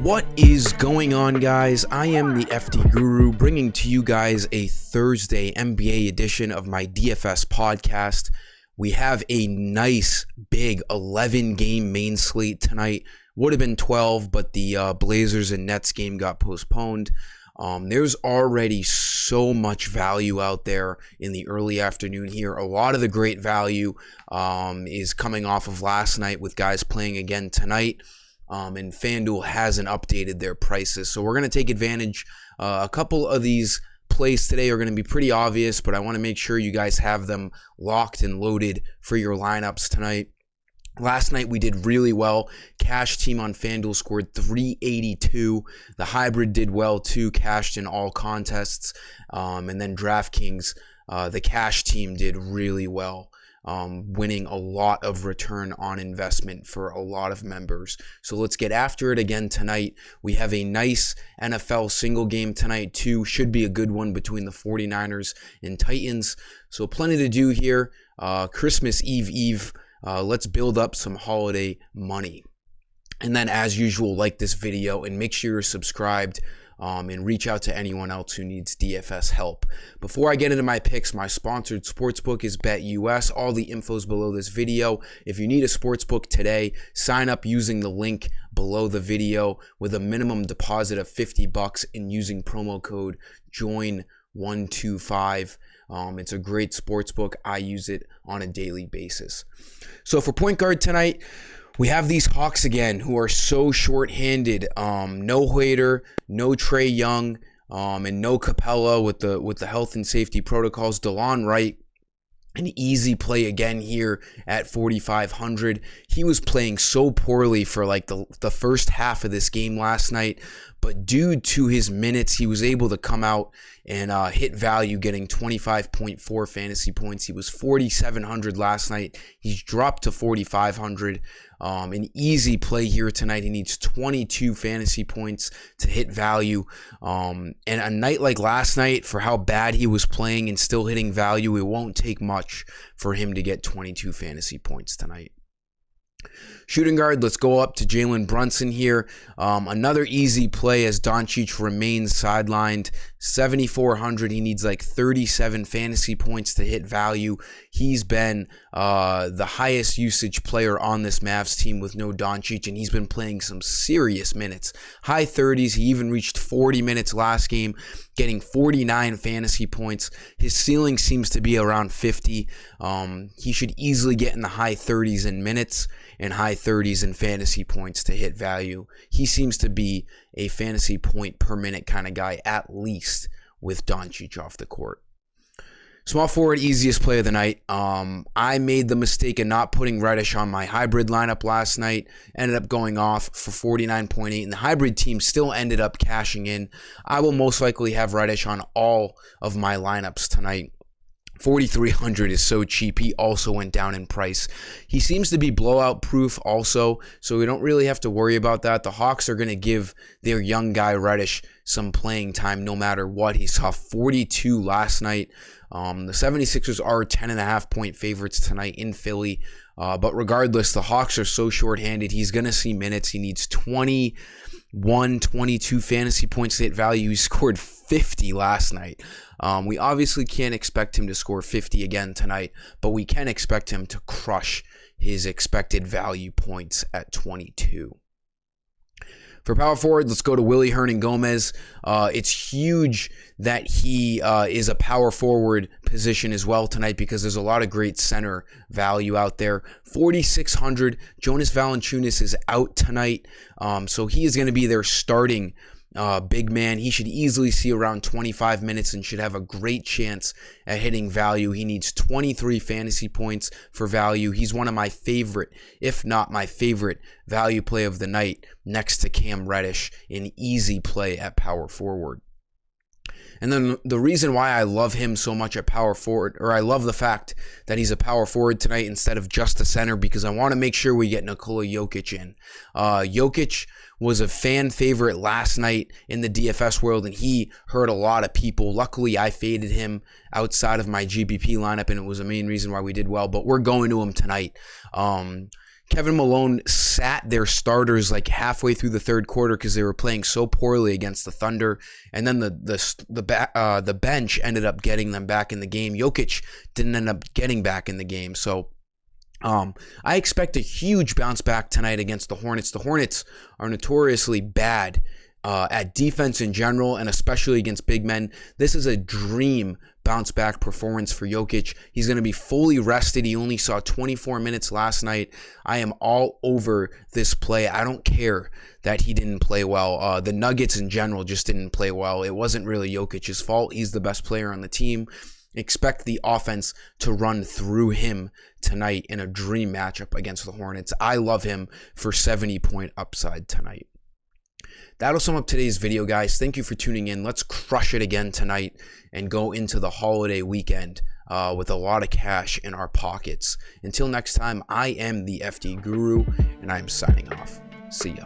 What is going on, guys? I am the FD Guru, bringing to you guys a Thursday NBA edition of my DFS podcast. We have a nice big 11-game main slate tonight. Would have been 12, but the Blazers and Nets game got postponed. There's already so much value out there in the early afternoon here. A lot of the great value is coming off of last night with guys playing again tonight. And FanDuel hasn't updated their prices. So we're going to take advantage. A couple of these plays today are going to be pretty obvious, but I want to make sure you guys have them locked and loaded for your lineups tonight. Last night we did really well. Cash team on FanDuel scored 382. The hybrid did well too, cashed in all contests. And then DraftKings, the cash team did really well. Winning a lot of return on investment for a lot of members. So let's get after it again tonight. We have a nice NFL single game tonight too. Should be a good one between the 49ers and Titans. So plenty to do here. Christmas Eve. Let's build up some holiday money. And then as usual, like this video and make sure you're subscribed. And reach out to anyone else who needs DFS help. Before I get into my picks, my sponsored sportsbook is BetUS. All the info's below this video. If you need a sportsbook today, sign up using the link below the video with a minimum deposit of $50 and using promo code JOIN125. It's a great sportsbook. I use it on a daily basis. So for point guard tonight, we have these Hawks again who are so short-handed. No Huerter, no Trae Young, and no Capella with the health and safety protocols. Delon Wright, an easy play again here at 4,500. He was playing so poorly for like the first half of this game last night, but due to his minutes, he was able to come out and hit value, getting 25.4 fantasy points. He was 4,700 last night. He's dropped to 4,500. An easy play here tonight. He needs 22 fantasy points to hit value. And a night like last night, for how bad he was playing and still hitting value, it won't take much for him to get 22 fantasy points tonight. Shooting guard, let's go up to Jalen Brunson here. Another easy play as Doncic remains sidelined. 7,400. He needs like 37 fantasy points to hit value. He's been the highest usage player on this Mavs team with no Doncic, and he's been playing some serious minutes. High 30s. He even reached 40 minutes last game, getting 49 fantasy points. His ceiling seems to be around 50. He should easily get in the high 30s in minutes and high 30s in fantasy points to hit value. He seems to be a fantasy point per minute kind of guy, at least with Doncic off the court. Small forward, easiest play of the night. I made the mistake of not putting Ricch on my hybrid lineup last night. Ended up going off for 49.8, and the hybrid team still ended up cashing in. I will most likely have Ricch on all of my lineups tonight. 4,300 is so cheap. He also went down in price. He seems to be blowout proof also, so we don't really have to worry about that. The Hawks are going to give their young guy Ricch some playing time no matter what. He saw 42 last night. The 76ers are 10.5 point favorites tonight in Philly. But regardless, the Hawks are so shorthanded. He's going to see minutes. He needs 21, 22 fantasy points to hit value. He scored 50 last night. We obviously can't expect him to score 50 again tonight, but we can expect him to crush his expected value points at 22. For power forward, let's go to Willy Hernangomez. It's huge that he is a power forward position as well tonight because there's a lot of great center value out there. 4,600. Jonas Valanciunas is out tonight, so he is going to be their starting big man. He should easily see around 25 minutes and should have a great chance at hitting value. He needs 23 fantasy points for value. He's one of my favorite, if not my favorite, value play of the night next to Cam Reddish, an easy play at power forward. And then the reason why I love him so much at power forward, or I love the fact that he's a power forward tonight instead of just a center, because I want to make sure we get Nikola Jokic in. Jokic was a fan favorite last night in the DFS world, and he hurt a lot of people. Luckily, I faded him outside of my GBP lineup, and it was a main reason why we did well, but we're going to him tonight. Kevin Malone sat their starters like halfway through the third quarter because they were playing so poorly against the Thunder, and then the bench ended up getting them back in the game. Jokic didn't end up getting back in the game, so I expect a huge bounce back tonight against the Hornets. The Hornets are notoriously bad at defense in general, and especially against big men. This is a dream bounce back performance for Jokic. He's going to be fully rested. He only saw 24 minutes last night. I am all over this play. I don't care that he didn't play well. The Nuggets in general just didn't play well. It wasn't really Jokic's fault. He's the best player on the team. Expect the offense to run through him tonight in a dream matchup against the Hornets. I love him for 70-point upside tonight. That'll sum up today's video, guys. Thank you for tuning in. Let's crush it again tonight and go into the holiday weekend with a lot of cash in our pockets. Until next time, I am the FD Guru, and I am signing off. See ya.